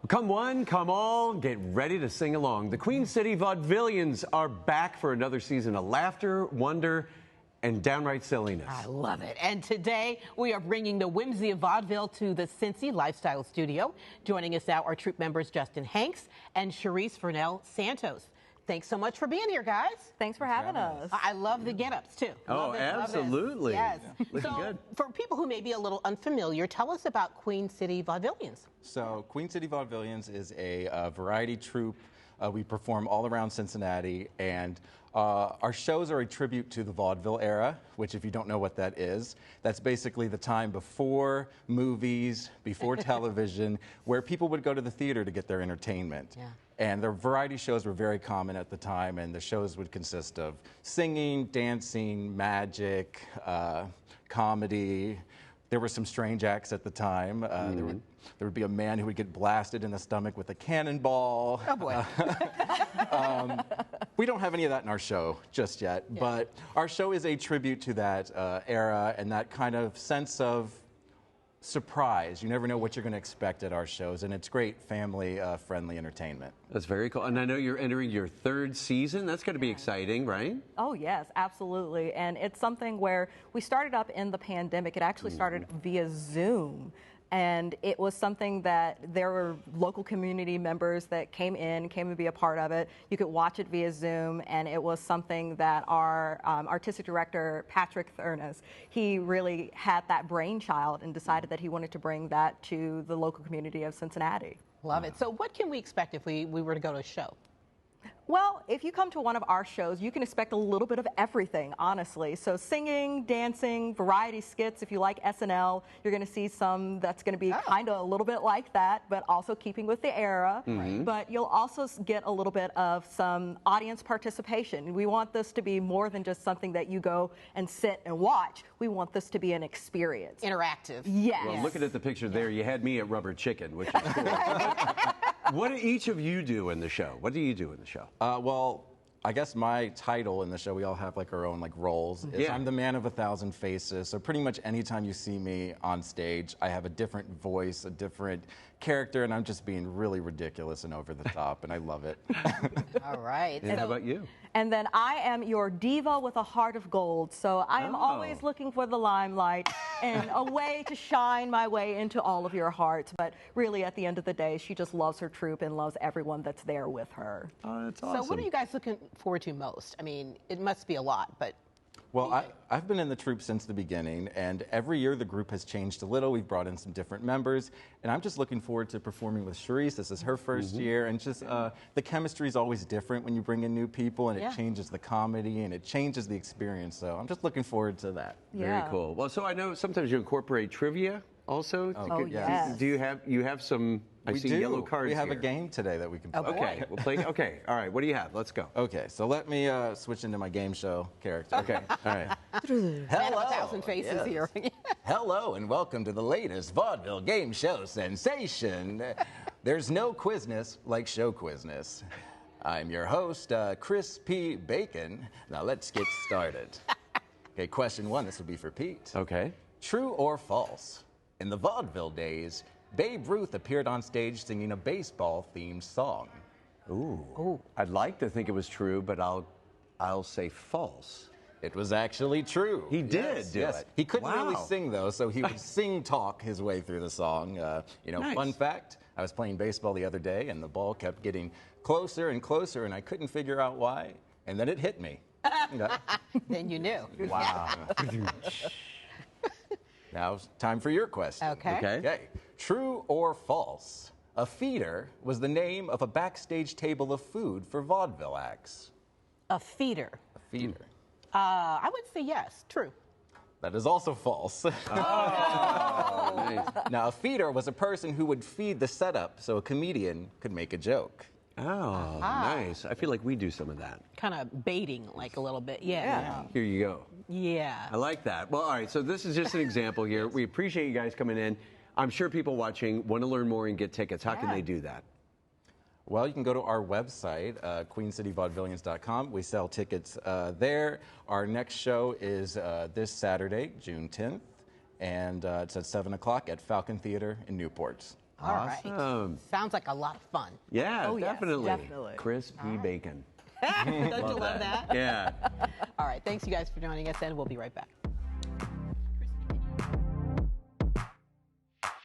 Come one, come all, get ready to sing along. The Queen City Vaudevillians are back for another season of laughter, wonder, and downright silliness. I love it. And today we are bringing the whimsy of vaudeville to the CINCY Lifestyle studio. Joining us now are troupe members Justin Hanks and Sharisse Vernelle Santos. Thanks so much for being here, guys. Thanks for having us. I love the get-ups, too. Oh, absolutely. Yes. Looking So, good. for people who may be a little unfamiliar, tell us about Queen City Vaudevillians. So Queen City Vaudevillians is a variety troupe. We perform all around Cincinnati, and our shows are a tribute to the vaudeville era, which if you don't know what that is, that's basically the time before movies, before television, where people would go to the theater to get their entertainment. Yeah. And the variety shows were very common at the time, and the shows would consist of singing, dancing, magic, comedy. There were some strange acts at the time. There would be a man who would get blasted in the stomach with a cannonball. Oh, boy. We don't have any of that in our show just yet, but our show is a tribute to that era and that kind of sense of surprise. You never know what you're going to expect at our shows, and it's great family-friendly entertainment. That's very cool. And I know you're entering your third season. That's going to be exciting, right? Oh, yes, absolutely. And it's something where we started up in the pandemic. It actually started via Zoom. And it was something that there were local community members that came to be a part of it. You could watch it via Zoom, and it was something that our artistic director, Patrick Thurnes, he really had that brainchild and decided that he wanted to bring that to the local community of Cincinnati. Love it. So what can we expect if we were to go to a show? Well, if you come to one of our shows, you can expect a little bit of everything, honestly. So singing, dancing, variety skits. If you like SNL, you're going to see some that's going to be kind of a little bit like that, but also keeping with the era. But you'll also get a little bit of some audience participation. We want this to be more than just something that you go and sit and watch. We want this to be an experience. Interactive. Yes. Well, looking at the picture there, you had me at Rubber Chicken, which is cool. What do each of you do in the show? What do you do in the show? Well, I guess my title in the show, we all have like our own like roles. Is I'm the man of 1,000 faces. So pretty much anytime you see me on stage, I have a different voice, a different character, and I'm just being really ridiculous and over the top, and I love it. All right. And how about you? And then I am your diva with a heart of gold. So I am always looking for the limelight and a way to shine my way into all of your hearts. But really, at the end of the day, she just loves her troupe and loves everyone that's there with her. Oh, that's awesome. So what are you guys looking forward to most? I mean, it must be a lot, but... Well, I've been in the troupe since the beginning, and every year the group has changed a little. We've brought in some different members, and I'm just looking forward to performing with Sharisse. This is her first year, and just the chemistry is always different when you bring in new people, and it changes the comedy, and it changes the experience. So I'm just looking forward to that. Very cool. Well, so I know sometimes you incorporate trivia also. Oh, yes. Do you have some? I see yellow cards. We have here. a game today that we can play. Okay, we'll play. Okay, all right. What do you have? Let's go. Okay, so let me switch into my game show character. Okay, all right. Man of 1,000 faces here. Hello, and welcome to the latest vaudeville game show sensation. There's no quizness like show quizness. I'm your host, Chris P. Bacon. Now let's get started. Okay, question one. This will be for Pete. Okay. True or false? In the vaudeville days, Babe Ruth appeared on stage singing a baseball-themed song. Ooh. I'd like to think it was true, but I'll say false. It was actually true. He did do it. He couldn't really sing, though, so he would sing-talk his way through the song. Fun fact, I was playing baseball the other day, and the ball kept getting closer and closer, and I couldn't figure out why, and then it hit me. Then you knew. Wow. Now it's time for your question. Okay. True or false? A feeder was the name of a backstage table of food for vaudeville acts. A feeder. A feeder. I would say yes. True. That is also false. Nice. Now, a feeder was a person who would feed the setup so a comedian could make a joke. Oh, nice. I feel like we do some of that. Kind of baiting, like a little bit. Yeah. Here you go. Yeah. I like that. Well, all right, so this is just an example here. We appreciate you guys coming in. I'm sure people watching want to learn more and get tickets. How can they do that? Well, you can go to our website, queencityvaudevillians.com. We sell tickets there. Our next show is this Saturday, June 10th, and it's at 7 o'clock at Falcon Theatre in Newport. All right. Awesome. Sounds like a lot of fun. Yeah, Oh, yes, definitely. definitely. Crispy bacon. Don't you love that? Yeah. All right. Thanks, you guys, for joining us, and we'll be right back.